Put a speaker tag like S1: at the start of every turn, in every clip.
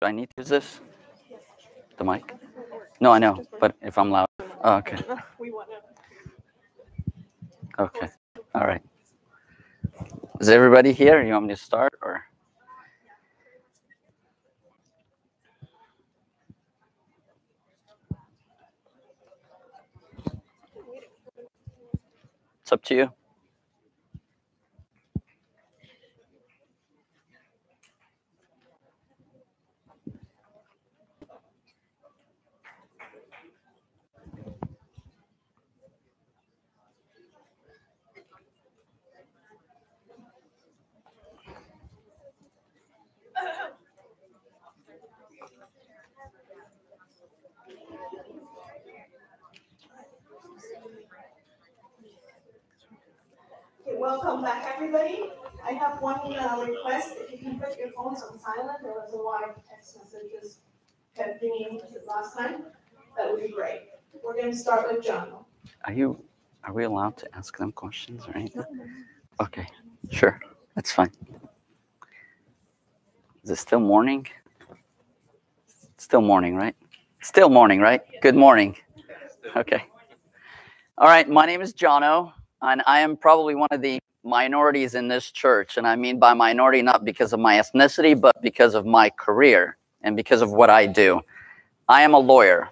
S1: Do I need to use this? The mic? No, I know, but if I'm loud. Oh, okay. Okay. All right. Is everybody here? You want me to start or? It's up to you.
S2: Okay, welcome back, everybody. I have one request. If you can put your phones on silent, there was a lot of text messages kept ringing last time. That would be great. We're going to start with John.
S1: Are we allowed to ask them questions or anything? Okay, sure. That's fine. Is it still morning? It's still morning, right? Still morning, right? Good morning. Okay. All right, my name is Jono, and I am probably one of the minorities in this church. And I mean by minority, not because of my ethnicity, but because of my career and because of what I do. I am a lawyer,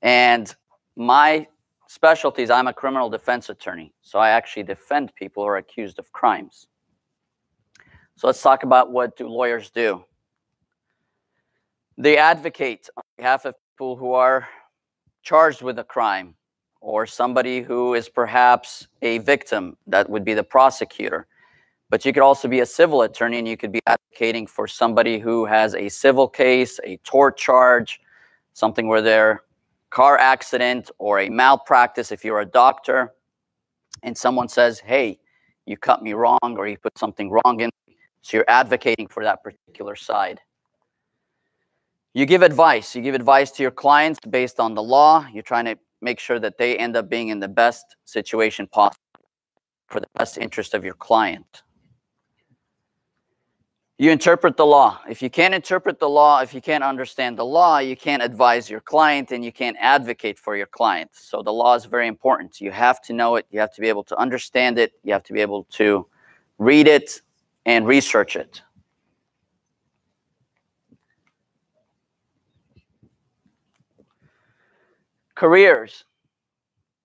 S1: and my specialty is I'm a criminal defense attorney. So I actually defend people who are accused of crimes. So let's talk about what do lawyers do. They advocate on behalf of people who are charged with a crime, or somebody who is perhaps a victim. That would be the prosecutor. But you could also be a civil attorney, and you could be advocating for somebody who has a civil case, a tort charge, something where their car accident or a malpractice, if you're a doctor, and someone says, hey, you cut me wrong, or you put something wrong in me. So you're advocating for that particular side. You give advice. You give advice to your clients based on the law. You're trying to make sure that they end up being in the best situation possible for the best interest of your client. You interpret the law. If you can't interpret the law, if you can't understand the law, you can't advise your client and you can't advocate for your client. So the law is very important. You have to know it. You have to be able to understand it. You have to be able to read it and research it. Careers.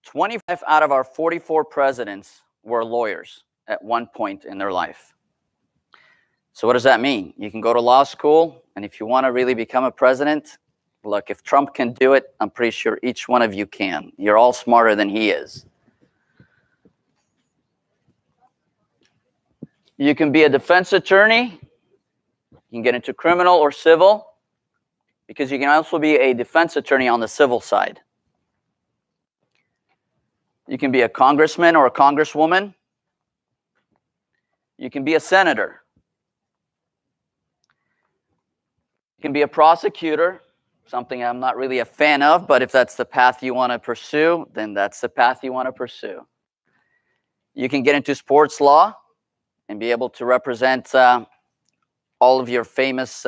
S1: 25 out of our 44 presidents were lawyers at one point in their life. So what does that mean? You can go to law school, and if you want to really become a president, look, if Trump can do it, I'm pretty sure each one of you can. You're all smarter than he is. You can be a defense attorney. You can get into criminal or civil, because you can also be a defense attorney on the civil side. You can be a congressman or a congresswoman. You can be a senator. You can be a prosecutor, something I'm not really a fan of, but if that's the path you want to pursue, then that's the path you want to pursue. You can get into sports law and be able to represent all of your famous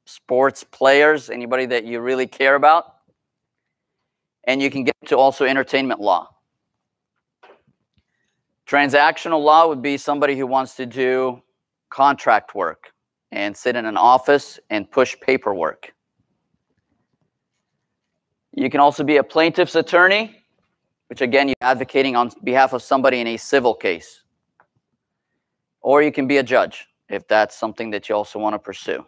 S1: sports players, anybody that you really care about. And you can get to also entertainment law. Transactional law would be somebody who wants to do contract work and sit in an office and push paperwork. You can also be a plaintiff's attorney, which again, you're advocating on behalf of somebody in a civil case. Or you can be a judge, if that's something that you also want to pursue.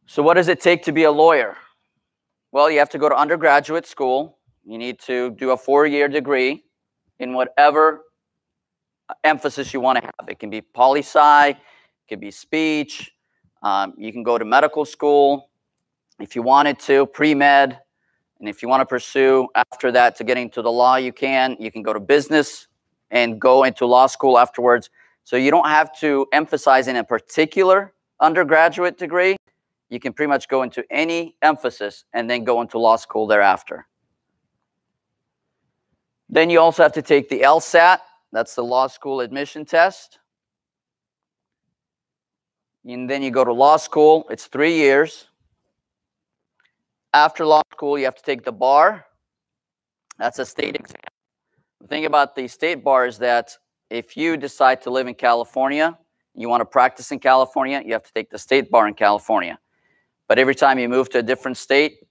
S1: So what does it take to be a lawyer? Well, you have to go to undergraduate school. You need to do a 4-year degree in whatever emphasis you want to have. It can be poli-sci, it can be speech. You can go to medical school if you wanted to, pre-med. And if you want to pursue after that to get into the law, you can. You can go to business and go into law school afterwards. So you don't have to emphasize in a particular undergraduate degree. You can pretty much go into any emphasis and then go into law school thereafter. Then you also have to take the LSAT. That's the law school admission test. And then you go to law school. It's 3 years. After law school, you have to take the bar. That's a state exam. The thing about the state bar is that if you decide to live in California, you want to practice in California, you have to take the state bar in California. But every time you move to a different state,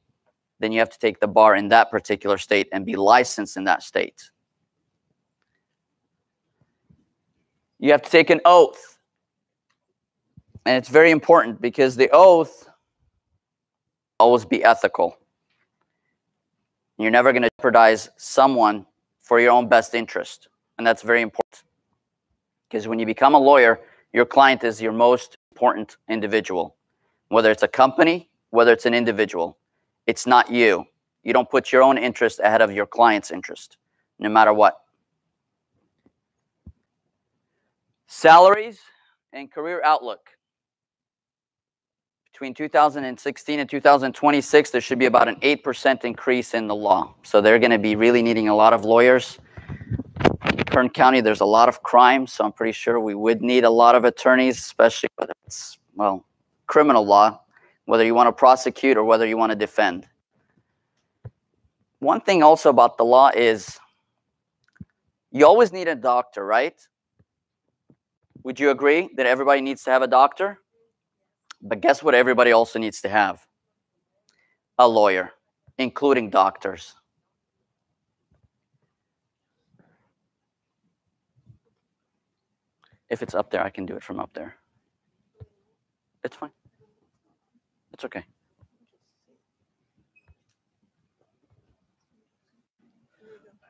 S1: then you have to take the bar in that particular state and be licensed in that state. You have to take an oath. And it's very important because the oath always be ethical. You're never going to jeopardize someone for your own best interest. And that's very important. Because when you become a lawyer, your client is your most important individual. Whether it's a company, whether it's an individual. It's not you. You don't put your own interest ahead of your client's interest, no matter what. Salaries and career outlook. Between 2016 and 2026, there should be about an 8% increase in the law. So they're going to be really needing a lot of lawyers. In Kern County, there's a lot of crime, so I'm pretty sure we would need a lot of attorneys, especially whether it's, well, criminal law, whether you want to prosecute or whether you want to defend. One thing also about the law is you always need a doctor, right? Would you agree that everybody needs to have a doctor? But guess what everybody also needs to have? A lawyer, including doctors. If it's up there, I can do it from up there. It's fine. It's okay.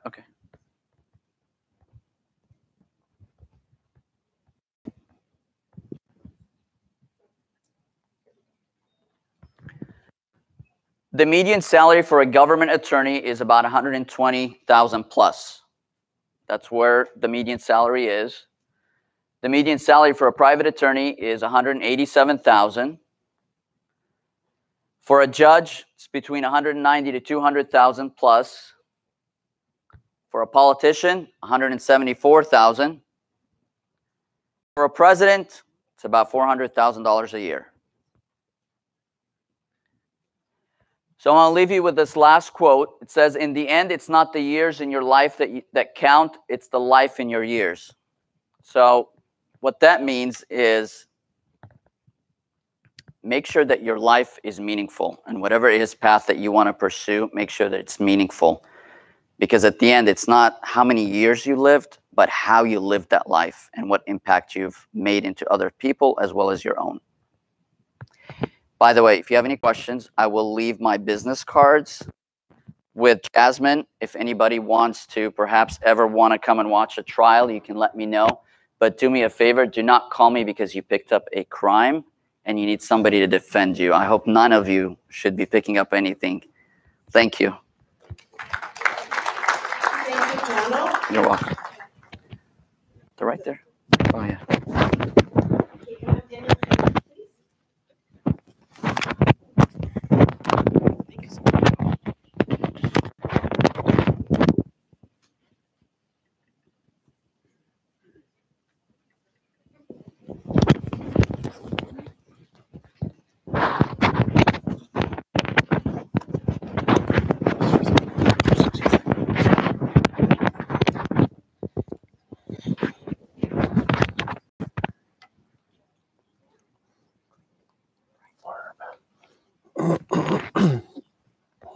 S1: Okay. The median salary for a government attorney is about $120,000 plus. That's where the median salary is. The median salary for a private attorney is $187,000. For a judge, it's between $190,000 to $200,000 plus. For a politician, $174,000. For a president, it's about $400,000 a year. So I want to leave you with this last quote. It says, in the end, it's not the years in your life that count, it's the life in your years. So what that means is make sure that your life is meaningful. And whatever it is path that you want to pursue, make sure that it's meaningful. Because at the end, it's not how many years you lived, but how you lived that life and what impact you've made into other people as well as your own. By the way, if you have any questions, I will leave my business cards with Jasmine. If anybody wants to perhaps ever want to come and watch a trial, you can let me know. But do me a favor, do not call me because you picked up a crime and you need somebody to defend you. I hope none of you should be picking up anything. Thank you.
S2: Thank you,
S1: You're welcome. They're right there. Oh, yeah.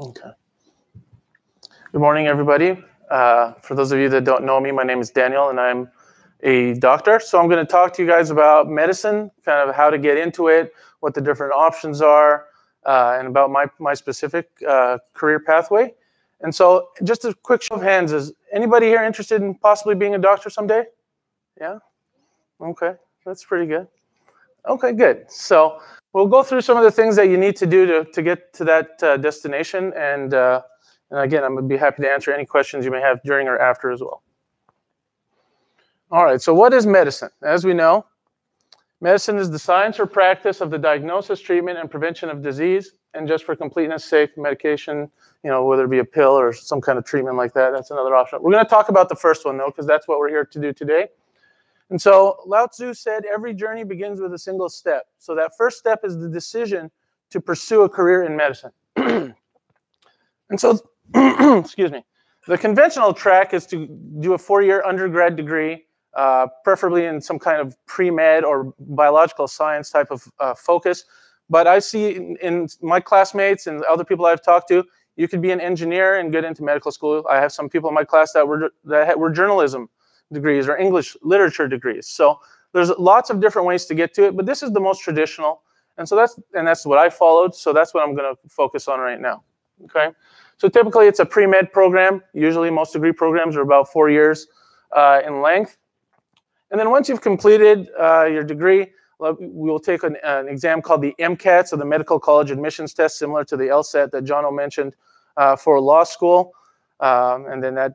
S3: Okay. Good morning, everybody. For those of you that don't know me, my name is Daniel, and I'm a doctor. So I'm going to talk to you guys about medicine, kind of how to get into it, what the different options are, and about my specific career pathway. And so just a quick show of hands, is anybody here interested in possibly being a doctor someday? Yeah? Okay, that's pretty good. Okay, good. So we'll go through some of the things that you need to do to get to that destination. And again, I'm going to be happy to answer any questions you may have during or after as well. All right, so what is medicine? As we know, medicine is the science or practice of the diagnosis, treatment, and prevention of disease. And just for completeness sake, medication, whether it be a pill or some kind of treatment like that, that's another option. We're going to talk about the first one, though, because that's what we're here to do today. And so Lao Tzu said every journey begins with a single step. So that first step is the decision to pursue a career in medicine. And so, excuse me, the conventional track is to do a 4-year undergrad degree, preferably in some kind of pre-med or biological science type of focus. But I see in my classmates and other people I've talked to, you could be an engineer and get into medical school. I have some people in my class that were journalism degrees or English literature degrees. So there's lots of different ways to get to it, but this is the most traditional. And so that's what I followed. So that's what I'm going to focus on right now. Okay. So typically it's a pre-med program. Usually most degree programs are about 4 years in length. And then once you've completed your degree, we will take an exam called the MCAT, so the Medical College Admissions Test, similar to the LSAT that Jono mentioned for law school. And then that,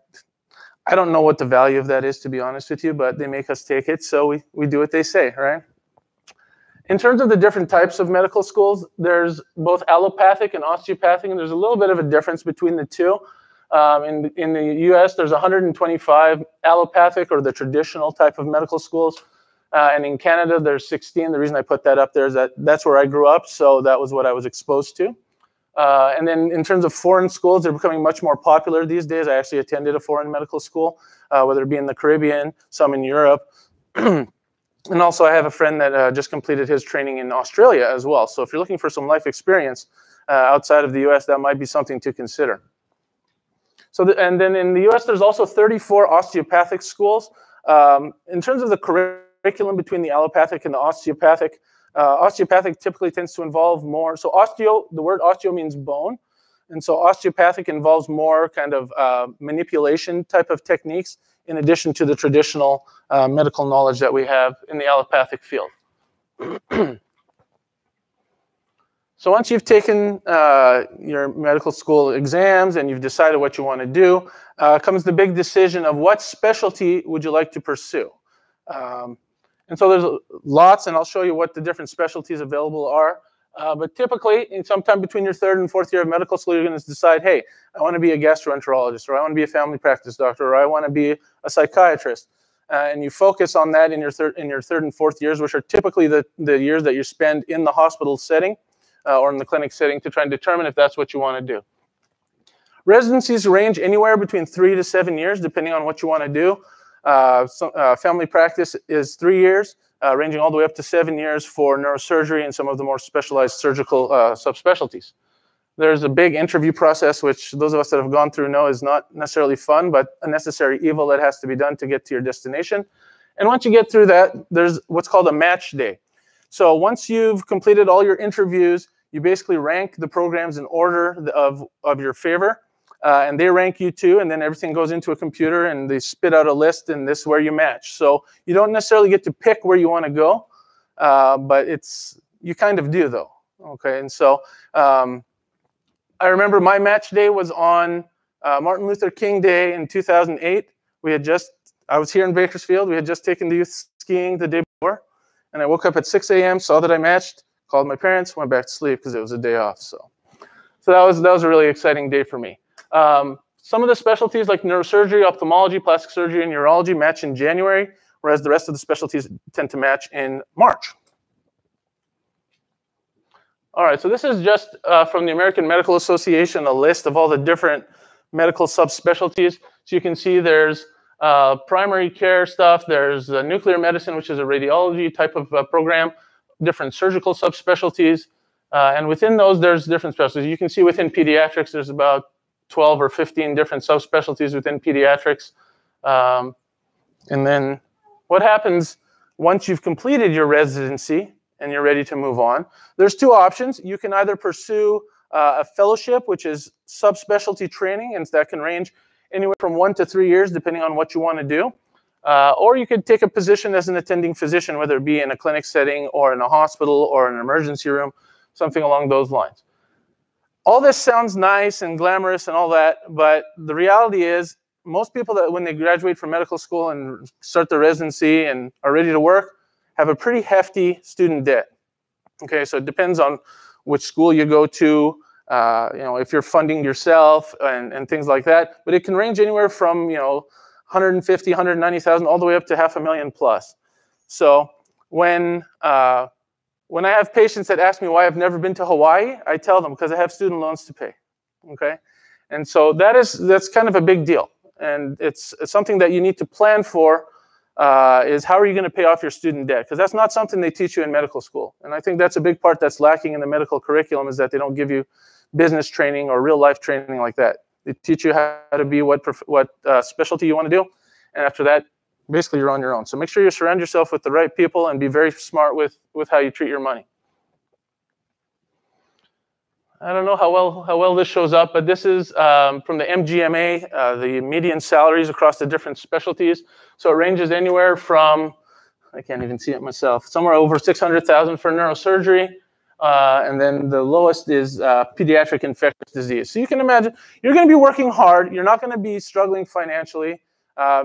S3: I don't know what the value of that is, to be honest with you, but they make us take it, so we do what they say, right? In terms of the different types of medical schools, there's both allopathic and osteopathic, and there's a little bit of a difference between the two. In the US, there's 125 allopathic or the traditional type of medical schools. And in Canada, there's 16. The reason I put that up there is that that's where I grew up, so that was what I was exposed to. And then in terms of foreign schools, they're becoming much more popular these days. I actually attended a foreign medical school, whether it be in the Caribbean, some in Europe. And also I have a friend that just completed his training in Australia as well. So if you're looking for some life experience outside of the US, that might be something to consider. So and then in the US, there's also 34 osteopathic schools. In terms of the curriculum between the allopathic and the osteopathic, osteopathic typically tends to involve more, so the word osteo means bone, and so osteopathic involves more kind of manipulation type of techniques in addition to the traditional medical knowledge that we have in the allopathic field. So once you've taken your medical school exams and you've decided what you want to do, comes the big decision of what specialty would you like to pursue. And so there's lots, and I'll show you what the different specialties available are. But typically, sometime between your 3rd and 4th year of medical school, you're going to decide, hey, I want to be a gastroenterologist, or I want to be a family practice doctor, or I want to be a psychiatrist. And you focus on that in your 3rd and 4th years, which are typically the years that you spend in the hospital setting or in the clinic setting to try and determine if that's what you want to do. Residencies range anywhere between 3 to 7 years, depending on what you want to do. Family practice is 3 years, ranging all the way up to 7 years for neurosurgery and some of the more specialized surgical subspecialties. There's a big interview process, which those of us that have gone through know is not necessarily fun, but a necessary evil that has to be done to get to your destination. And once you get through that, there's what's called a match day. So once you've completed all your interviews, you basically rank the programs in order of your favor. And they rank you too, and then everything goes into a computer and they spit out a list, and this is where you match. So you don't necessarily get to pick where you want to go, but you kind of do though. Okay, and so I remember my match day was on Martin Luther King Day in 2008. I was here in Bakersfield. We had just taken the youth skiing the day before, and I woke up at 6 a.m., saw that I matched, called my parents, went back to sleep because it was a day off. So that was a really exciting day for me. Some of the specialties like neurosurgery, ophthalmology, plastic surgery, and urology match in January, whereas the rest of the specialties tend to match in March. All right, so this is just from the American Medical Association, a list of all the different medical subspecialties. So you can see there's primary care stuff, there's nuclear medicine, which is a radiology type of program, different surgical subspecialties, and within those, there's different specialties. You can see within pediatrics, there's about 12 or 15 different subspecialties within pediatrics. And then what happens once you've completed your residency and you're ready to move on? There's two options. You can either pursue a fellowship, which is subspecialty training, and that can range anywhere from 1 to 3 years, depending on what you want to do. Or you could take a position as an attending physician, whether it be in a clinic setting or in a hospital or an emergency room, something along those lines. All this sounds nice and glamorous and all that, but the reality is most people that when they graduate from medical school and start their residency and are ready to work have a pretty hefty student debt. Okay, so it depends on which school you go to, if you're funding yourself and things like that, but it can range anywhere from $150,000, $190,000 all the way up to $500,000 plus. So when I have patients that ask me why I've never been to Hawaii, I tell them because I have student loans to pay. Okay, and so that's kind of a big deal, and it's something that you need to plan for. Is how are you going to pay off your student debt? Because that's not something they teach you in medical school, and I think that's a big part that's lacking in the medical curriculum is that they don't give you business training or real life training like that. They teach you how to be what specialty you want to do, and after that, basically you're on your own. So make sure you surround yourself with the right people and be very smart with how you treat your money. I don't know how well this shows up, but this is from the MGMA, the median salaries across the different specialties. So it ranges anywhere from, I can't even see it myself, somewhere over 600,000 for neurosurgery, and then the lowest is pediatric infectious disease. So you can imagine you're going to be working hard. You're not going to be struggling financially.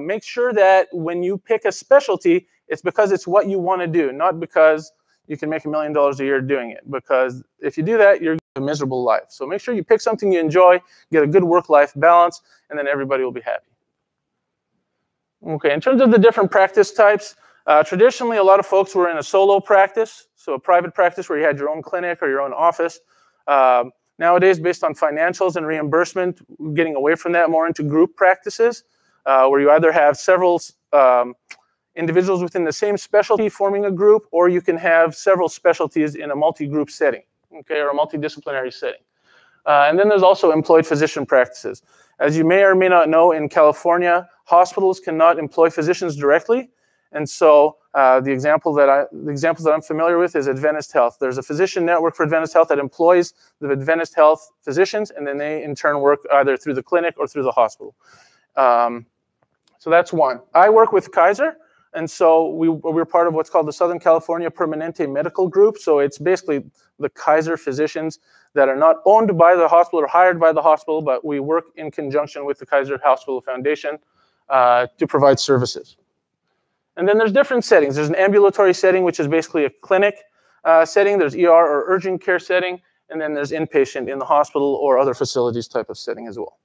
S3: Make sure that when you pick a specialty, it's because it's what you want to do, not because you can make $1 million a year doing it. Because if you do that, you're going to have a miserable life. So make sure you pick something you enjoy, get a good work-life balance, and then everybody will be happy. Okay, in terms of the different practice types, traditionally a lot of folks were in a solo practice, so a private practice where you had your own clinic or your own office. Nowadays, based on financials and reimbursement, we're getting away from that more into group practices, where you either have several individuals within the same specialty forming a group, or you can have several specialties in a multi-group setting, okay, or a multidisciplinary setting. And then there's also employed physician practices. As you may or may not know, in California, hospitals cannot employ physicians directly, and so the examples that I'm familiar with is Adventist Health. There's a physician network for Adventist Health that employs the Adventist Health physicians, and then they in turn work either through the clinic or through the hospital. So that's one. I work with Kaiser. And so we're part of what's called the Southern California Permanente Medical Group. So it's basically the Kaiser physicians that are not owned by the hospital or hired by the hospital, but we work in conjunction with the Kaiser Hospital Foundation to provide services. And then there's different settings. There's an ambulatory setting, which is basically a clinic setting. There's ER or urgent care setting. And then there's inpatient in the hospital or other facilities type of setting as well.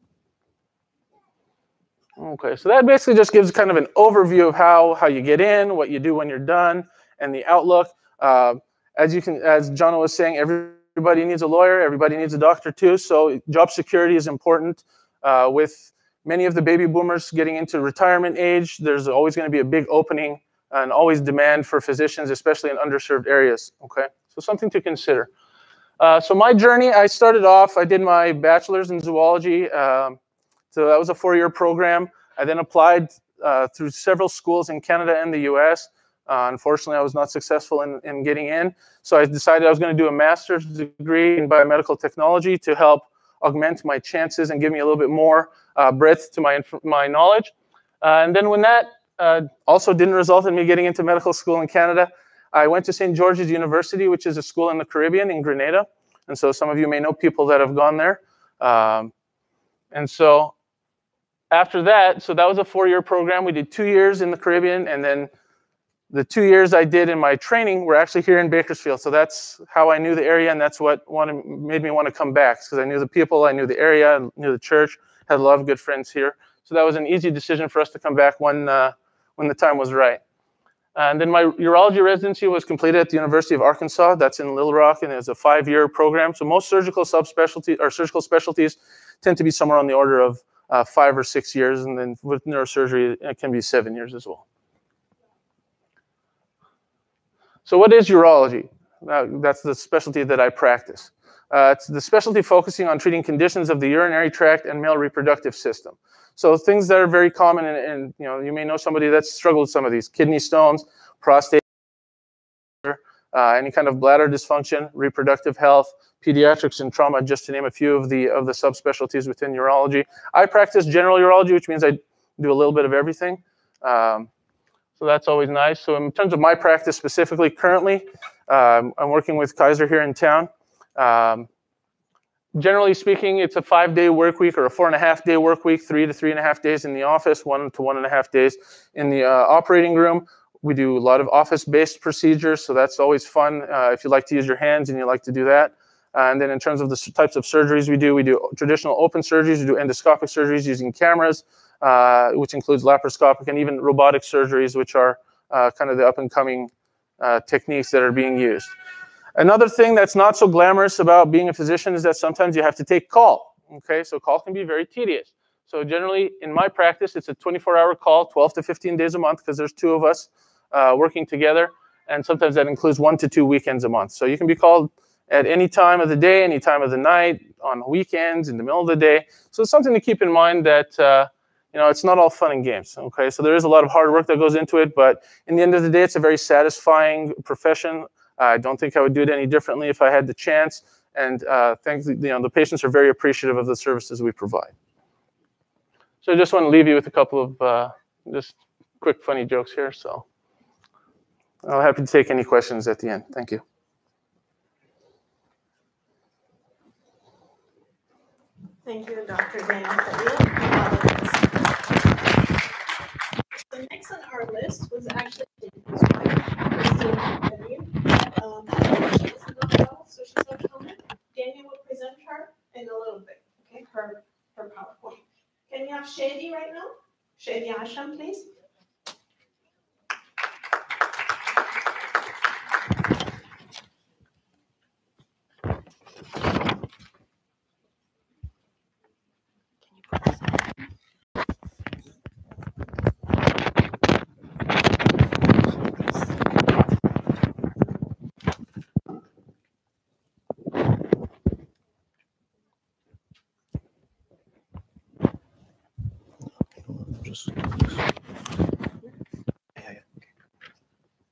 S3: Okay, so that basically just gives kind of an overview of how you get in, what you do when you're done, and the outlook. As John was saying, everybody needs a lawyer, everybody needs a doctor too, so job security is important. With many of the baby boomers getting into retirement age, there's always going to be a big opening and always demand for physicians, especially in underserved areas, okay? So something to consider. So my journey, I started off, I did my bachelor's in zoology. So that was a 4-year program. I then applied through several schools in Canada and the US. Unfortunately, I was not successful in getting in. So I decided I was going to do a master's degree in biomedical technology to help augment my chances and give me a little bit more breadth to my knowledge. And then when that also didn't result in me getting into medical school in Canada, I went to St. George's University, which is a school in the Caribbean in Grenada. And so some of you may know people that have gone there. And so after that, so that was a 4-year program. We did 2 years in the Caribbean, and then the 2 years I did in my training were actually here in Bakersfield. So that's how I knew the area, and that's what made me want to come back, because I knew the people, I knew the area, I knew the church, had a lot of good friends here. So that was an easy decision for us to come back when the time was right. And then my urology residency was completed at the University of Arkansas. That's in Little Rock, and it's a 5-year program. So most surgical subspecialties or surgical specialties tend to be somewhere on the order of 5 or 6 years, and then with neurosurgery, it can be 7 years as well. So what is urology? That's the specialty that I practice. It's the specialty focusing on treating conditions of the urinary tract and male reproductive system. So things that are very common, and you may know somebody that's struggled with some of these: kidney stones, prostate, any kind of bladder dysfunction, reproductive health, pediatrics and trauma, just to name a few of the subspecialties within urology. I practice general urology, which means I do a little bit of everything. So that's always nice. So in terms of my practice specifically, currently, I'm working with Kaiser here in town. Generally speaking, it's a 5-day work week or a 4.5-day work week, 3 to 3.5 days in the office, 1 to 1.5 days in the operating room. We do a lot of office-based procedures, so that's always fun if you like to use your hands and you like to do that. And then in terms of the types of surgeries we do traditional open surgeries, we do endoscopic surgeries using cameras, which includes laparoscopic and even robotic surgeries, which are kind of the up-and-coming techniques that are being used. Another thing that's not so glamorous about being a physician is that sometimes you have to take call. Okay, so call can be very tedious. So generally, in my practice, it's a 24-hour call, 12 to 15 days a month, because there's 2 of us working together, and sometimes that includes 1 to 2 weekends a month. So you can be called at any time of the day, any time of the night, on weekends, in the middle of the day. So it's something to keep in mind that it's not all fun and games. Okay, so there is a lot of hard work that goes into it, but in the end of the day, it's a very satisfying profession. I don't think I would do it any differently if I had the chance. And thankfully, the patients are very appreciative of the services we provide. So I just want to leave you with a couple of just quick, funny jokes here. So I'm happy to take any questions at the end. Thank you.
S2: Thank you, Dr. Daniel. So next on our list was actually Daniel's wife, Demian. So she's going to come in. Daniel will present her in a little bit, okay, her PowerPoint. Can we have Shady right now? Shady Asham, please.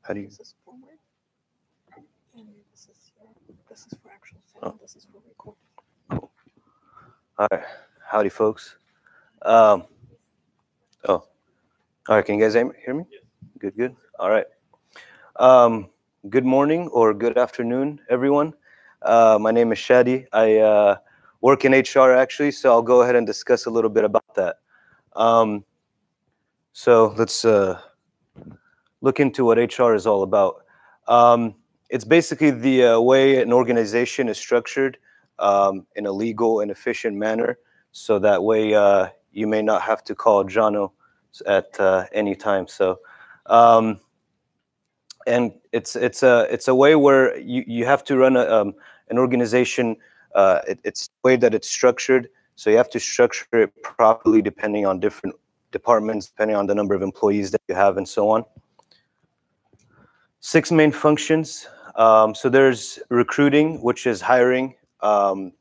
S4: How do you?
S2: This is forward, and this is for actual sound. This is for recording.
S4: Cool. All right, howdy, folks. All right. Can you guys hear me? Yes. Good, good. All right. Good morning or good afternoon, everyone. My name is Shadi. I work in HR actually, so I'll go ahead and discuss a little bit about that. So let's look into what HR is all about. It's basically the way an organization is structured in a legal and efficient manner, so that way you may not have to call Jono at any time. So, and it's a way where you have to run an organization. It's the way that it's structured, so you have to structure it properly depending on different departments, depending on the number of employees that you have, and so on. 6 main functions. So there's recruiting, which is hiring. That's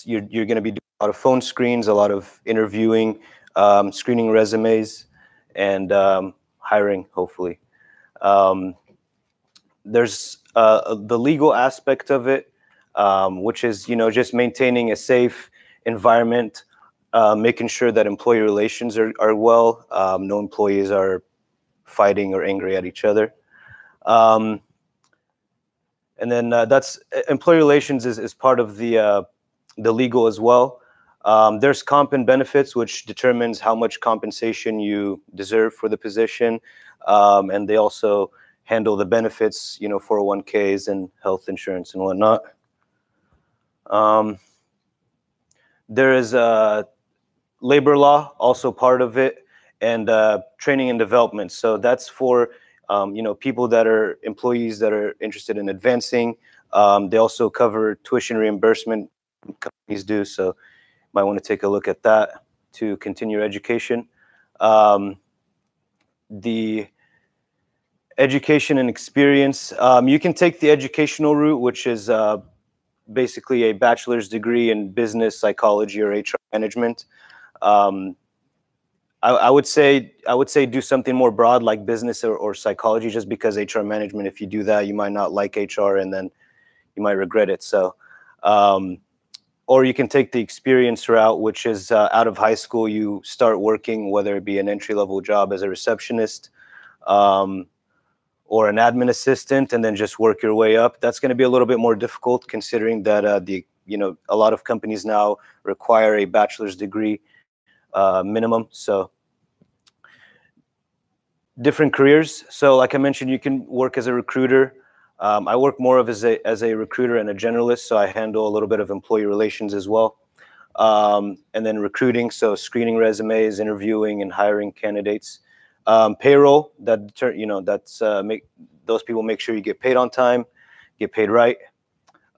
S4: you're going to be doing a lot of phone screens, a lot of interviewing, screening resumes, and hiring, hopefully. There's the legal aspect of it, which is just maintaining a safe environment, making sure that employee relations are well, no employees are fighting or angry at each other. And then that's employee relations is part of the legal as well. There's comp and benefits, which determines how much compensation you deserve for the position. And they also handle the benefits, 401ks and health insurance and whatnot. There is labor law, also part of it, and training and development. So that's for people that are employees that are interested in advancing. They also cover tuition reimbursement, companies do, so you might want to take a look at that to continue your education. The education and experience, you can take the educational route, which is basically a bachelor's degree in business psychology or HR management. I would say do something more broad like business or psychology, just because HR management, if you do that, you might not like HR and then you might regret it. So, or you can take the experience route, which is out of high school, you start working, whether it be an entry-level job as a receptionist or an admin assistant, and then just work your way up. That's going to be a little bit more difficult, considering that a lot of companies now require a bachelor's degree minimum. So different careers. So like I mentioned, you can work as a recruiter. I work more of as a recruiter and a generalist, so I handle a little bit of employee relations as well. And then recruiting, so screening resumes, interviewing and hiring candidates. Payroll, that's make those people make sure you get paid on time, get paid right.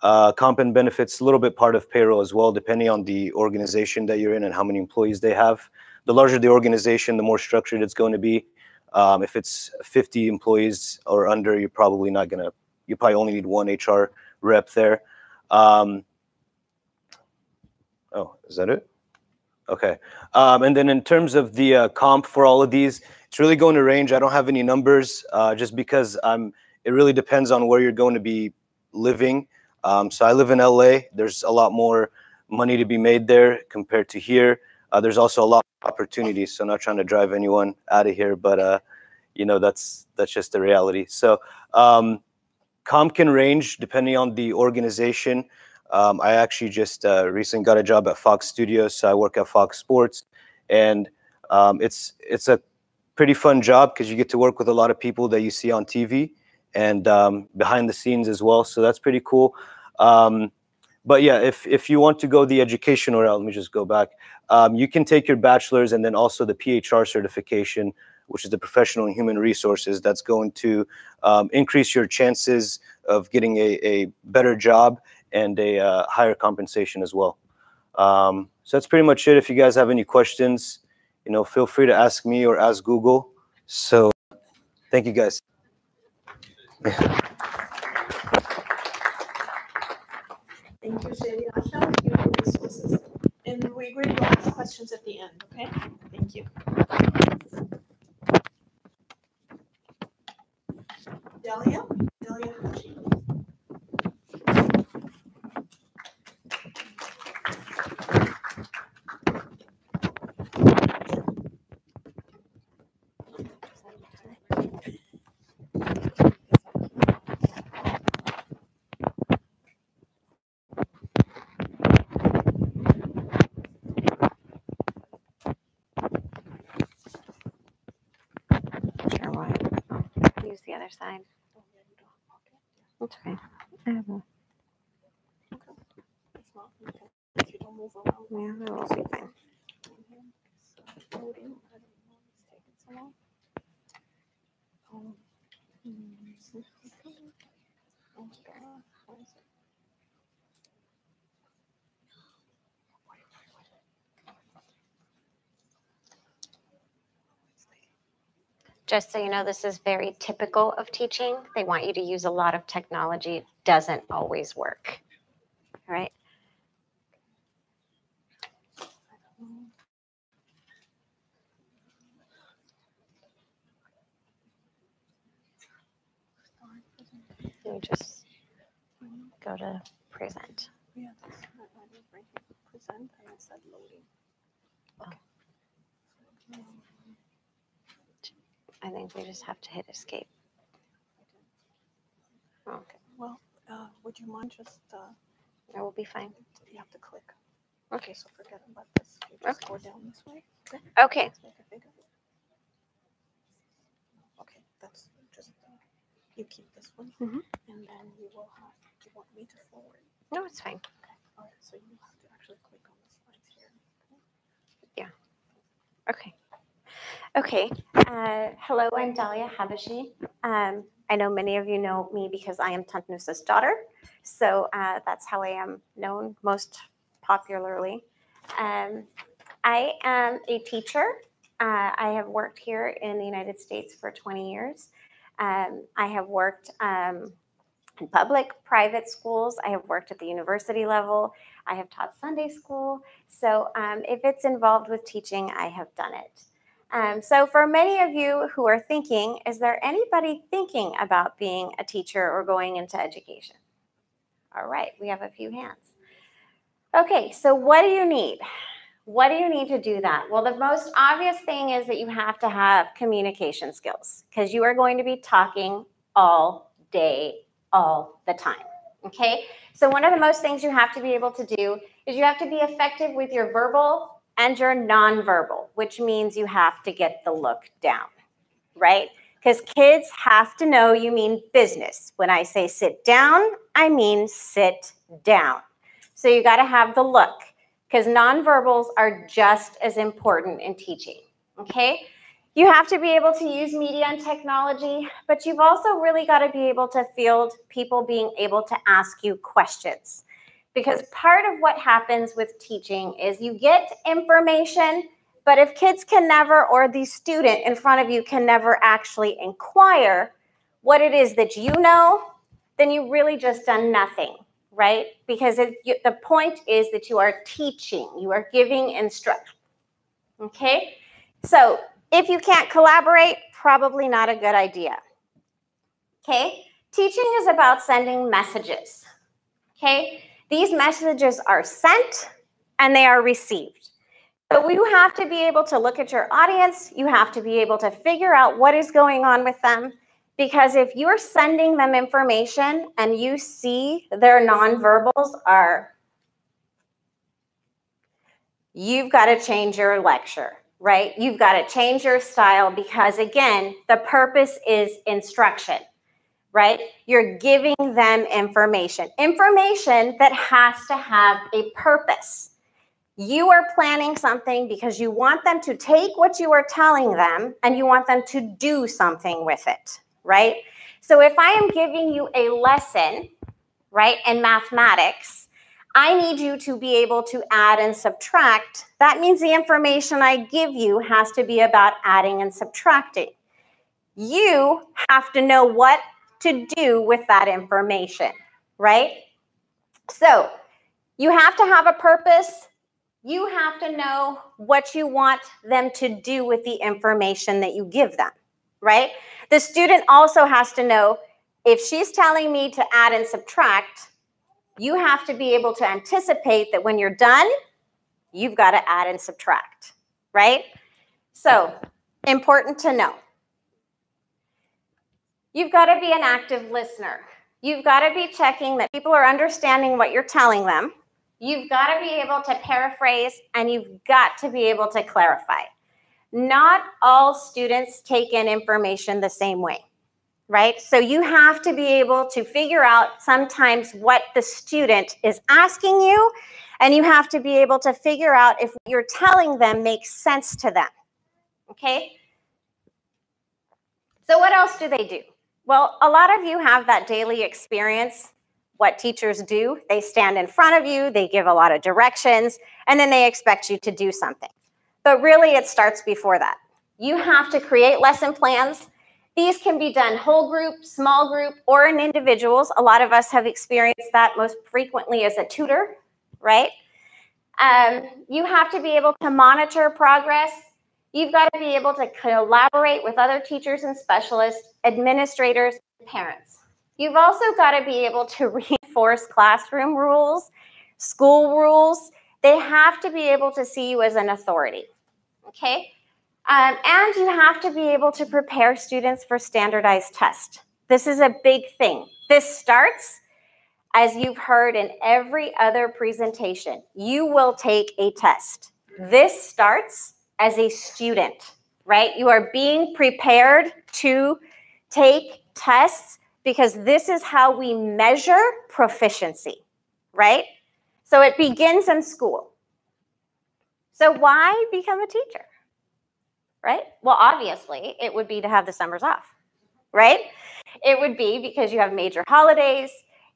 S4: Comp and benefits, a little bit part of payroll as well, depending on the organization that you're in and how many employees they have. The larger the organization, the more structured it's going to be. If it's 50 employees or under, you probably only need one HR rep there. Oh, is that it? Okay. And then in terms of the comp for all of these, it's really going to range. I don't have any numbers just because it really depends on where you're going to be living. So I live in LA. There's a lot more money to be made there compared to here. There's also a lot of opportunities. So I'm not trying to drive anyone out of here, but that's just the reality. So comp can range depending on the organization. I actually just recently got a job at Fox Studios, so I work at Fox Sports, and it's a pretty fun job because you get to work with a lot of people that you see on TV and behind the scenes as well. So that's pretty cool. But yeah, if you want to go the educational route, let me just go back. You can take your bachelor's and then also the PHR certification, which is the Professional in Human Resources. That's going to increase your chances of getting a better job and a higher compensation as well. So that's pretty much it. If you guys have any questions, feel free to ask me or ask Google. So thank you guys.
S2: Thank you, Sheriasha. Human resources. And we agree to ask questions at the end, okay? Thank you. Delia? Delia Hachi.
S5: Sure, why? Use the other side. That's okay. I have a,
S2: If you don't move around.
S5: yeah, that will be fine. Just so you know, this is very typical of teaching. They want you to use a lot of technology. It doesn't always work. All right. You just go to present.
S2: Yeah, that's right. Present and it said loading.
S5: I think we just have to hit escape. Okay.
S2: Well, would you mind just,
S5: That will be fine.
S2: you have to click.
S5: Okay.
S2: So forget about this. You just go down this way.
S5: Okay.
S2: Let's make it bigger. Okay, that's just, you keep this one.
S5: Mhm.
S2: And then you will have, do you want me to forward?
S5: No, it's fine.
S2: Okay, all right, so you have to actually click on the slides here.
S5: Okay. Okay. Hello, I'm Dalia Habashi. I know many of you know me because I am Tantnusa's daughter. So that's how I am known most popularly. I am a teacher. I have worked here in the United States for 20 years. I have worked in public, private schools. I have worked at the university level. I have taught Sunday school. So if it's involved with teaching, I have done it. So for many of you who are thinking, is there anybody thinking about being a teacher or going into education? All right, we have a few hands. Okay, so what do you need? What do you need to do that? Well, the most obvious thing is that you have to have communication skills because you are going to be talking all day, all the time. Okay, so one of the most things you have to be able to do is you have to be effective with your verbal and your nonverbal, which means you have to get the look down, right? Because kids have to know you mean business. When I say sit down, I mean sit down. So you got to have the look because nonverbals are just as important in teaching, okay? You have to be able to use media and technology, but you've also really got to be able to field people being able to ask you questions. Because part of what happens with teaching is you get information, but if kids can never, or the student in front of you can never actually inquire what it is that you know, then you've really just done nothing, right? Because the point is that you are teaching, you are giving instruction, okay? So if you can't collaborate, probably not a good idea, okay? Teaching is about sending messages, okay? These messages are sent and they are received. So you have to be able to look at your audience. You have to be able to figure out what is going on with them. Because if you're sending them information and you see their nonverbals are, you've got to change your lecture, right? You've got to change your style because, again, the purpose is instruction, right? You're giving them information that has to have a purpose. You are planning something because you want them to take what you are telling them and you want them to do something with it, right? So if I am giving you a lesson, right, in mathematics, I need you to be able to add and subtract. That means the information I give you has to be about adding and subtracting. You have to know what to do with that information, right? So you have to have a purpose. You have to know what you want them to do with the information that you give them, right? The student also has to know if she's telling me to add and subtract, you have to be able to anticipate that when you're done, you've got to add and subtract, right? So, important to know. You've got to be an active listener. You've got to be checking that people are understanding what you're telling them. You've got to be able to paraphrase, and you've got to be able to clarify. Not all students take in information the same way, right? So you have to be able to figure out sometimes what the student is asking you, and you have to be able to figure out if what you're telling them makes sense to them, okay? So what else do they do? Well, a lot of you have that daily experience. What teachers do, they stand in front of you, they give a lot of directions, and then they expect you to do something. But really, it starts before that. You have to create lesson plans. These can be done whole group, small group, or in individuals. A lot of us have experienced that most frequently as a tutor, right? You have to be able to monitor progress. You've got to be able to collaborate with other teachers and specialists, administrators, and parents. You've also got to be able to reinforce classroom rules, school rules. They have to be able to see you as an authority, okay? And you have to be able to prepare students for standardized tests. This is a big thing. This starts, as you've heard in every other presentation, you will take a test. This starts as a student, right? You are being prepared to take tests because this is how we measure proficiency, right? So it begins in school. So why become a teacher, right? Well, obviously, it would be to have the summers off, right? It would be because you have major holidays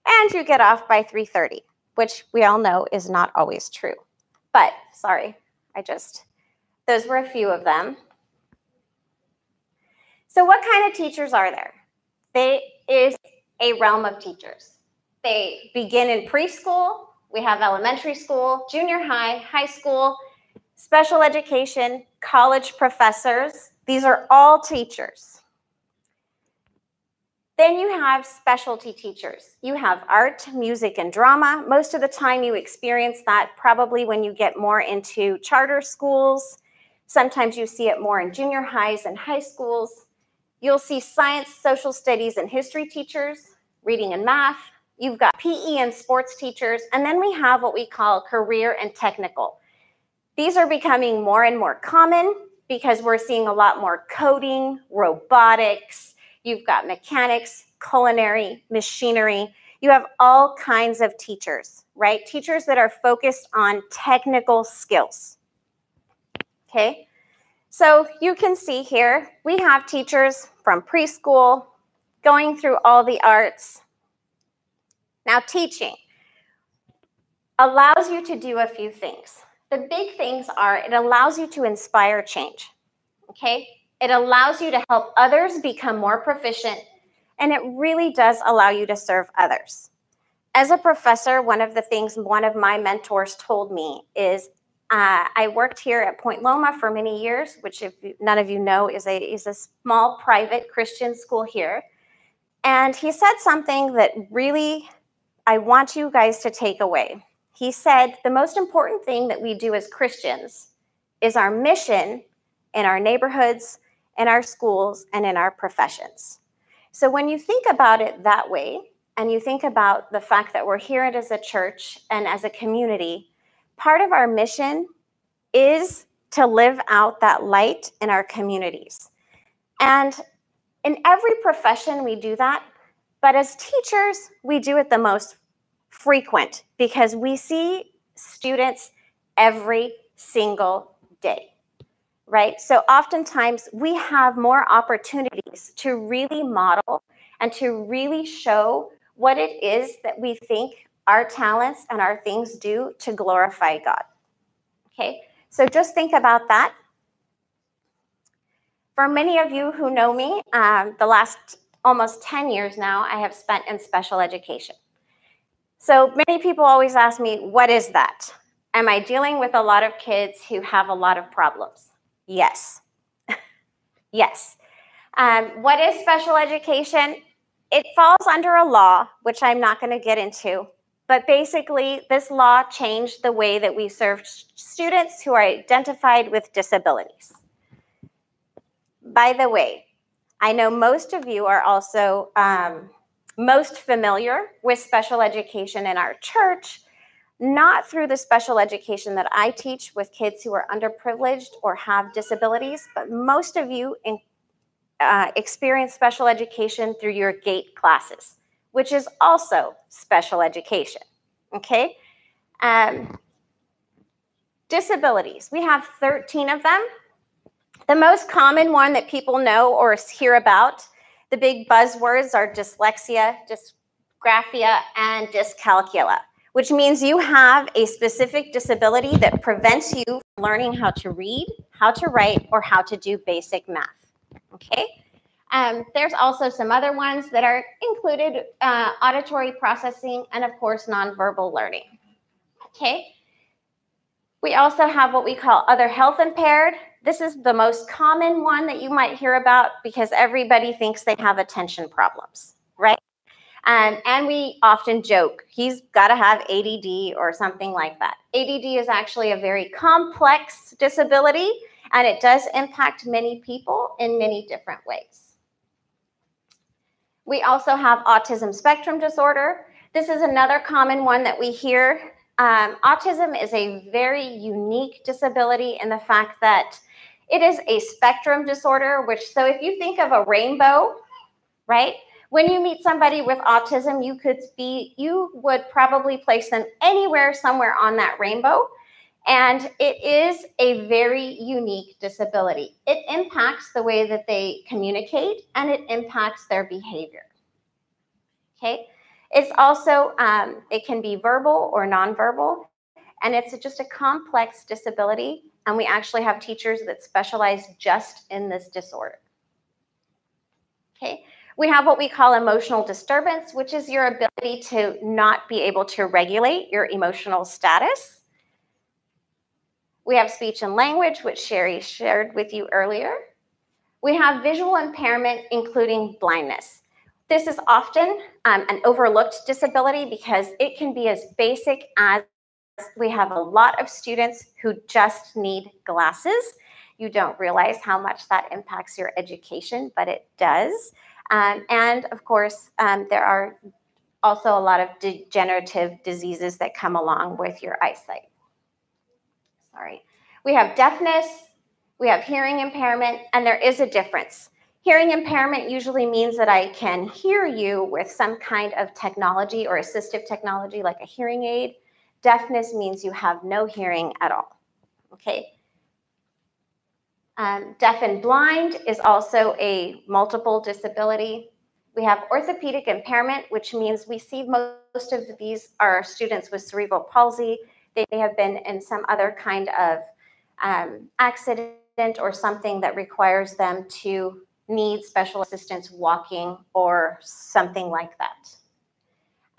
S5: and you get off by 3:30, which we all know is not always true. But, sorry, those were a few of them. So what kind of teachers are there? There is a realm of teachers. They begin in preschool. We have elementary school, junior high, high school, special education, college professors. These are all teachers. Then you have specialty teachers. You have art, music, and drama. Most of the time you experience that probably when you get more into charter schools. Sometimes you see it more in junior highs and high schools. You'll see science, social studies, and history teachers, reading and math. You've got PE and sports teachers. And then we have what we call career and technical. These are becoming more and more common because we're seeing a lot more coding, robotics. You've got mechanics, culinary, machinery. You have all kinds of teachers, right? Teachers that are focused on technical skills, okay? So you can see here, we have teachers from preschool going through all the arts. Now, teaching allows you to do a few things. The big things are it allows you to inspire change, okay? It allows you to help others become more proficient, and it really does allow you to serve others. As a professor, one of the things one of my mentors told me is I worked here at Point Loma for many years, which if none of you know is a small private Christian school here. And he said something that really I want you guys to take away. He said, the most important thing that we do as Christians is our mission in our neighborhoods, in our schools, and in our professions. So when you think about it that way, and you think about the fact that we're here as a church and as a community, part of our mission is to live out that light in our communities. And in every profession, we do that. But as teachers, we do it the most frequent because we see students every single day, right? So oftentimes we have more opportunities to really model and to really show what it is that we think our talents and our things do to glorify God, okay? So just think about that. For many of you who know me, the last almost 10 years now, I have spent in special education. So many people always ask me, what is that? Am I dealing with a lot of kids who have a lot of problems? Yes. Yes. What is special education? It falls under a law, which I'm not going to get into. But basically, this law changed the way that we serve students who are identified with disabilities. By the way, I know most of you are also most familiar with special education in our church, not through the special education that I teach with kids who are underprivileged or have disabilities, but most of you experience special education through your GATE classes, which is also special education, okay? Disabilities, we have 13 of them. The most common one that people know or hear about, the big buzzwords are dyslexia, dysgraphia, and dyscalculia, which means you have a specific disability that prevents you from learning how to read, how to write, or how to do basic math, okay? There's also some other ones that are included, auditory processing, and of course, nonverbal learning, okay? We also have what we call other health impaired. This is the most common one that you might hear about because everybody thinks they have attention problems, right? And we often joke, he's got to have ADD or something like that. ADD is actually a very complex disability, and it does impact many people in many different ways. We also have autism spectrum disorder. This is another common one that we hear. Autism is a very unique disability in the fact that it is a spectrum disorder, so if you think of a rainbow, right? When you meet somebody with autism, you would probably place them anywhere, somewhere on that rainbow. And it is a very unique disability. It impacts the way that they communicate and it impacts their behavior, okay? It's also, it can be verbal or nonverbal, and it's just a complex disability, and we actually have teachers that specialize just in this disorder, okay? We have what we call emotional disturbance, which is your ability to not be able to regulate your emotional status. We have speech and language, which Sherry shared with you earlier. We have visual impairment, including blindness. This is often an overlooked disability because it can be as basic as we have a lot of students who just need glasses. You don't realize how much that impacts your education, but it does. And of course, there are also a lot of degenerative diseases that come along with your eyesight. Sorry. We have deafness, we have hearing impairment, and there is a difference. Hearing impairment usually means that I can hear you with some kind of technology or assistive technology like a hearing aid. Deafness means you have no hearing at all, okay? Deaf and blind is also a multiple disability. We have orthopedic impairment, which means we see most of these are students with cerebral palsy. They have been in some other kind of accident or something that requires them to need special assistance walking or something like that.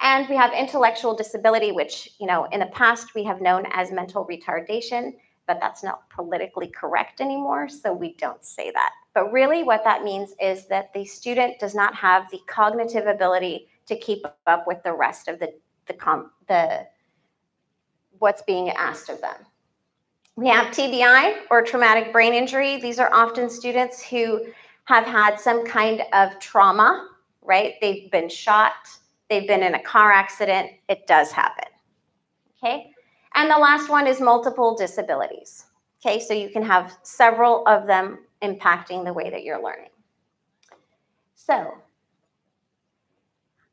S5: And we have intellectual disability, which, you know, in the past we have known as mental retardation, but that's not politically correct anymore, so we don't say that. But really what that means is that the student does not have the cognitive ability to keep up with the rest of the what's being asked of them. We have TBI, or traumatic brain injury. These are often students who have had some kind of trauma, right? They've been shot, they've been in a car accident. It does happen, okay? And the last one is multiple disabilities, okay? So you can have several of them impacting the way that you're learning. So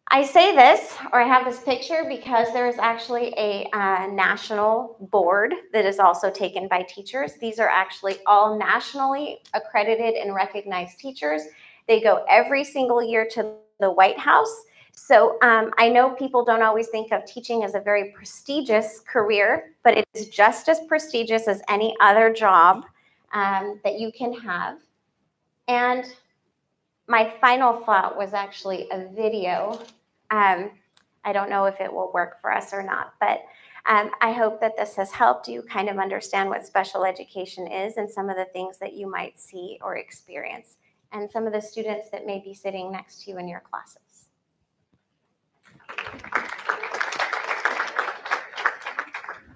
S5: I say this, or I have this picture, because there is actually a national board that is also taken by teachers. These are actually all nationally accredited and recognized teachers. They go every single year to the White House. So I know people don't always think of teaching as a very prestigious career, but it is just as prestigious as any other job that you can have. And my final thought was actually a video. I don't know if it will work for us or not, but I hope that this has helped you kind of understand what special education is and some of the things that you might see or experience, and some of the students that may be sitting next to you in your classes.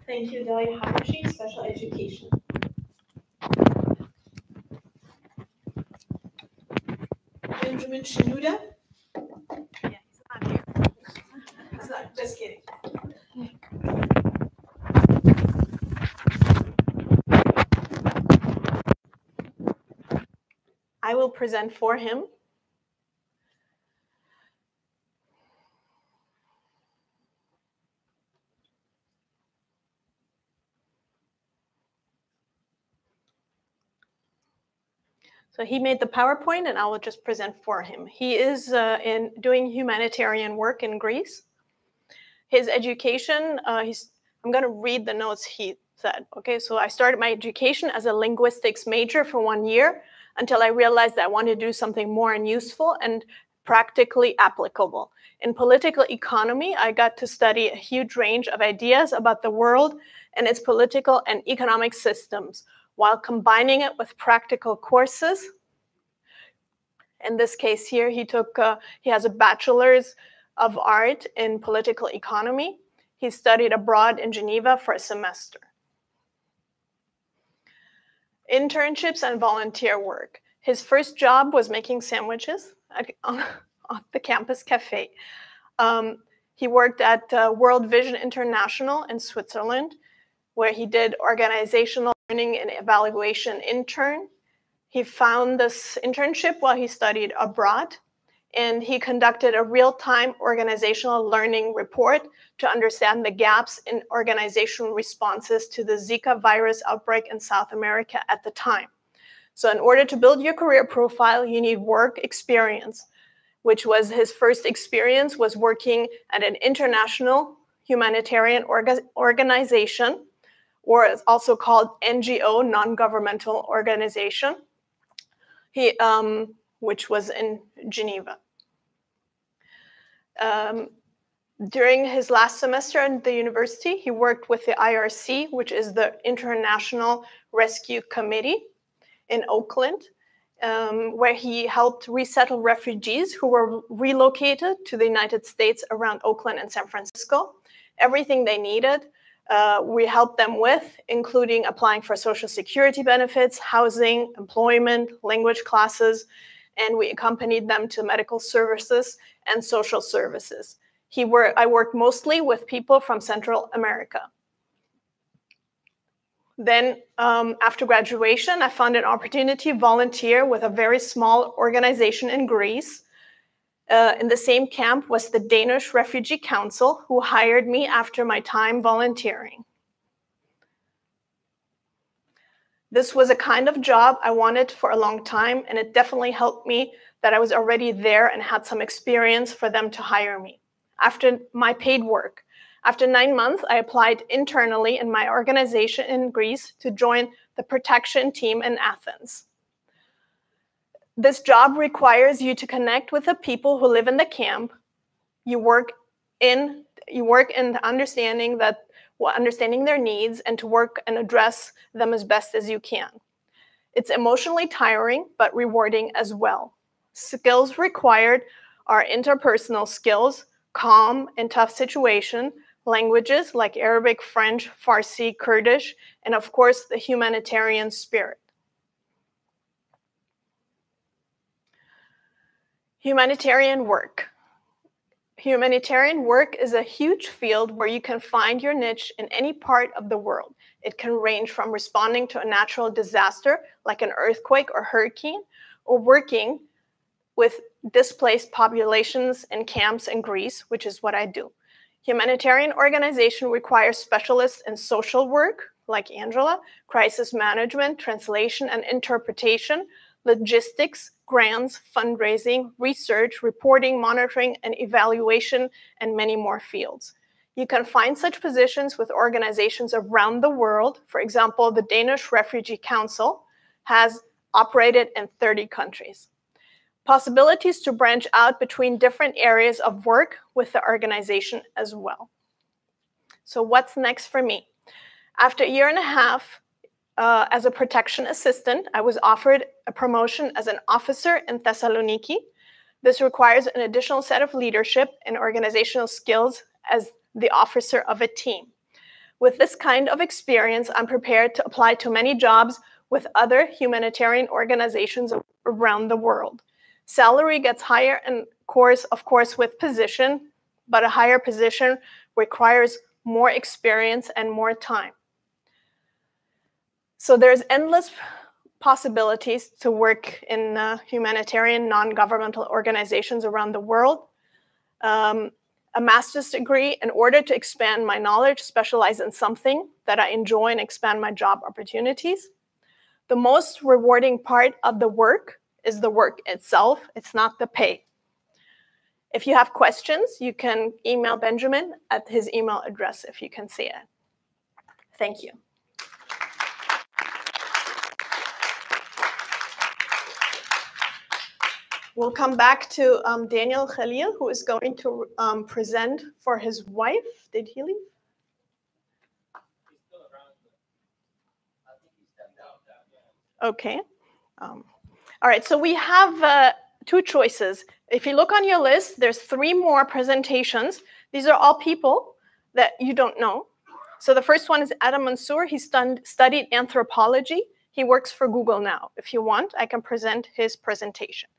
S2: Thank you, Delia Hayashi, Special Education. Benjamin Shinuda? Yeah, he's not here. He's not, just kidding. I will present for him. So he made the PowerPoint and I will just present for him. He is doing humanitarian work in Greece. His education, I'm gonna read the notes he said. Okay, so I started my education as a linguistics major for 1 year until I realized that I wanted to do something more and useful and practically applicable. In political economy, I got to study a huge range of ideas about the world and its political and economic systems, while combining it with practical courses. In this case here, he has a bachelor's of art in political economy. He studied abroad in Geneva for a semester. Internships and volunteer work. His first job was making sandwiches on the campus cafe. He worked at World Vision International in Switzerland, where he did organizational learning and evaluation intern. He found this internship while he studied abroad, and he conducted a real-time organizational learning report to understand the gaps in organizational responses to the Zika virus outbreak in South America at the time. So in order to build your career profile, you need work experience, which was his first experience was working at an international humanitarian organization, or it's also called NGO, non-governmental organization, which was in Geneva. During his last semester at the university, he worked with the IRC, which is the International Rescue Committee in Oakland, where he helped resettle refugees who were relocated to the United States around Oakland and San Francisco. Everything they needed, we helped them with, including applying for Social Security benefits, housing, employment, language classes, and we accompanied them to medical services and social services. I worked mostly with people from Central America. Then after graduation, I found an opportunity to volunteer with a very small organization in Greece. In the same camp was the Danish Refugee Council, who hired me after my time volunteering. This was a kind of job I wanted for a long time, and it definitely helped me that I was already there and had some experience for them to hire me. After my paid work, after 9 months, I applied internally in my organization in Greece to join the protection team in Athens. This job requires you to connect with the people who live in the camp. You work in understanding their needs and to work and address them as best as you can. It's emotionally tiring, but rewarding as well. Skills required are interpersonal skills, calm in tough situation, languages like Arabic, French, Farsi, Kurdish, and of course, the humanitarian spirit. Humanitarian work. Humanitarian work is a huge field where you can find your niche in any part of the world. It can range from responding to a natural disaster like an earthquake or hurricane, or working with displaced populations in camps in Greece, which is what I do. Humanitarian organization requires specialists in social work, like Angela, crisis management, translation and interpretation, logistics, grants, fundraising, research, reporting, monitoring, and evaluation, and many more fields. You can find such positions with organizations around the world. For example, the Danish Refugee Council has operated in 30 countries. Possibilities to branch out between different areas of work with the organization as well. So what's next for me? After a year and a half as a protection assistant, I was offered a promotion as an officer in Thessaloniki. This requires an additional set of leadership and organizational skills as the officer of a team. With this kind of experience, I'm prepared to apply to many jobs with other humanitarian organizations around the world. Salary gets higher, and of course, with position, but a higher position requires more experience and more time. So there's endless possibilities to work in humanitarian non-governmental organizations around the world. A master's degree, in order to expand my knowledge, specialize in something that I enjoy and expand my job opportunities. The most rewarding part of the work is the work itself. It's not the pay. If you have questions, you can email Benjamin at his email address if you can see it. Thank you. We'll come back to Daniel Khalil, who is going to present for his wife. Did he leave? Okay. All right, so we have two choices. If you look on your list, there's 3 more presentations. These are all people that you don't know. So the first one is Adam Mansour. He studied anthropology. He works for Google now. If you want, I can present his presentation.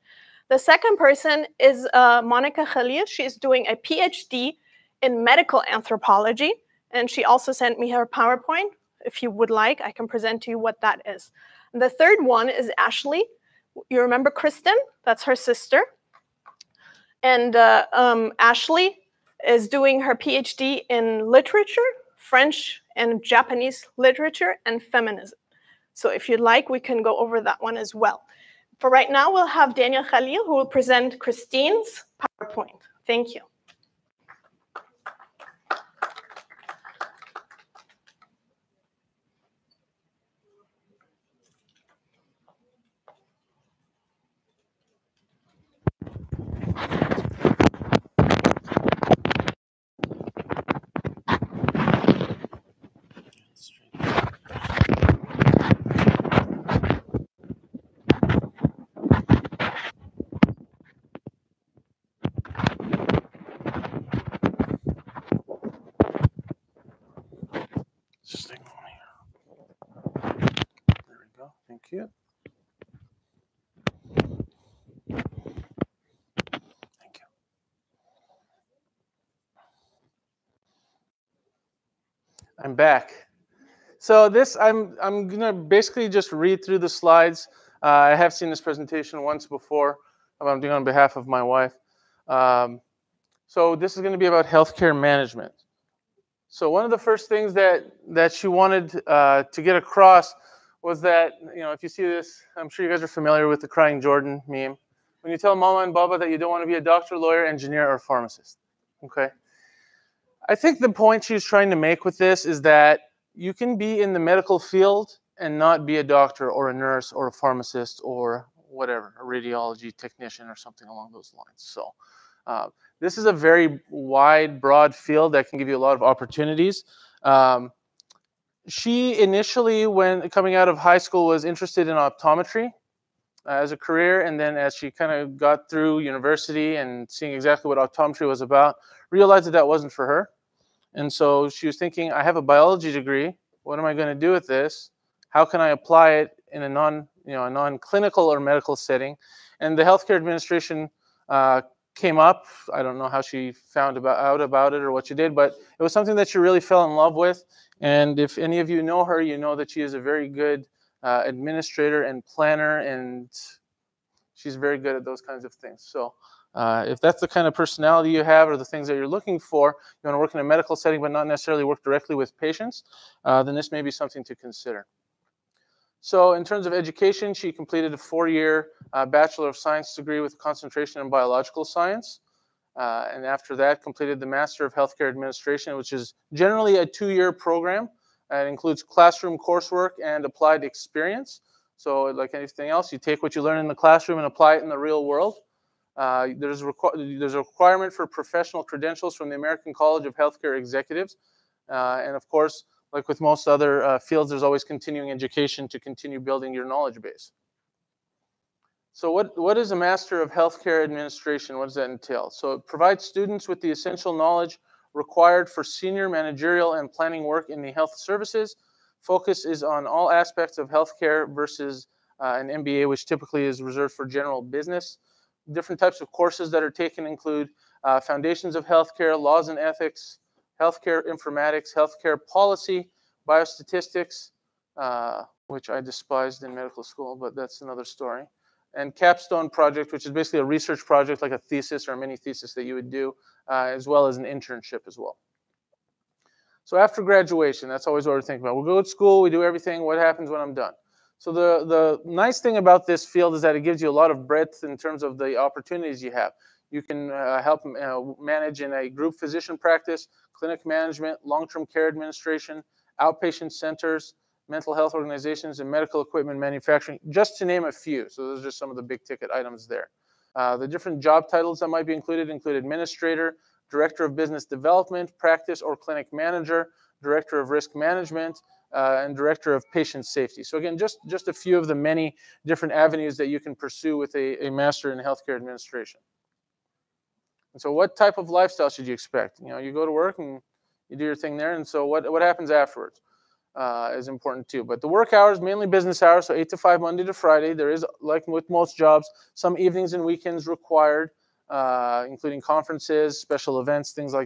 S2: The second person is Monica Khalil. She is doing a PhD in medical anthropology, and she also sent me her PowerPoint. If you would like, I can present to you what that is. And the third one is Ashley. You remember Kristen? That's her sister. And Ashley is doing her PhD in literature, French and Japanese literature, and feminism. So if you'd like, we can go over that one as well. For right now, we'll have Daniel Khalil, who will present Christine's PowerPoint. Thank you.
S3: Thank you. Thank you. I'm back. So I'm gonna basically just read through the slides. I have seen this presentation once before. I'm doing on behalf of my wife. So this is gonna be about healthcare management. So one of the first things that she wanted to get across was that, if you see this, I'm sure you guys are familiar with the crying Jordan meme. When you tell mama and baba that you don't want to be a doctor, lawyer, engineer, or pharmacist, okay? I think the point she's trying to make with this is that you can be in the medical field and not be a doctor or a nurse or a pharmacist or whatever, a radiology technician or something along those lines. So this is a very wide, broad field that can give you a lot of opportunities. She initially, when coming out of high school, was interested in optometry as a career, and then as she kind of got through university and seeing exactly what optometry was about, realized that that wasn't for her. And so she was thinking, I have a biology degree. What am I going to do with this? How can I apply it in a non-clinical or medical setting? And the healthcare administration came up. I don't know how she found out about it or what she did, but it was something that she really fell in love with. And if any of you know her, you know that she is a very good administrator and planner, and she's very good at those kinds of things. So if that's the kind of personality you have or the things that you're looking for, you want to work in a medical setting but not necessarily work directly with patients, then this may be something to consider. So in terms of education, she completed a 4-year Bachelor of Science degree with concentration in biological science. And after that, completed the Master of Healthcare Administration, which is generally a 2-year program. It includes classroom coursework and applied experience. So like anything else, you take what you learn in the classroom and apply it in the real world. There's a requirement for professional credentials from the American College of Healthcare Executives. And of course, like with most other fields, there's always continuing education to continue building your knowledge base. So what is a Master of Healthcare Administration? What does that entail? So it provides students with the essential knowledge required for senior managerial and planning work in the health services. Focus is on all aspects of healthcare versus an MBA, which typically is reserved for general business. Different types of courses that are taken include Foundations of Healthcare, Laws and Ethics, Healthcare Informatics, Healthcare Policy, Biostatistics, which I despised in medical school, but that's another story. And Capstone Project, which is basically a research project like a thesis or a mini thesis that you would do, as well as an internship as well. So after graduation, that's always what we're thinking about. We'll go to school, we do everything, what happens when I'm done? So the nice thing about this field is that it gives you a lot of breadth in terms of the opportunities you have. You can help manage in a group physician practice, clinic management, long-term care administration, outpatient centers, mental health organizations, and medical equipment manufacturing, just to name a few. So those are just some of the big ticket items there. The different job titles that might be included include administrator, director of business development, practice or clinic manager, director of risk management, and director of patient safety. So again, just a few of the many different avenues that you can pursue with a master in healthcare administration. And so what type of lifestyle should you expect? You go to work and you do your thing there, and so what happens afterwards is important too. But the work hours, mainly business hours, so 8 to 5 Monday to Friday. There is, like with most jobs, some evenings and weekends required, including conferences, special events, things like that.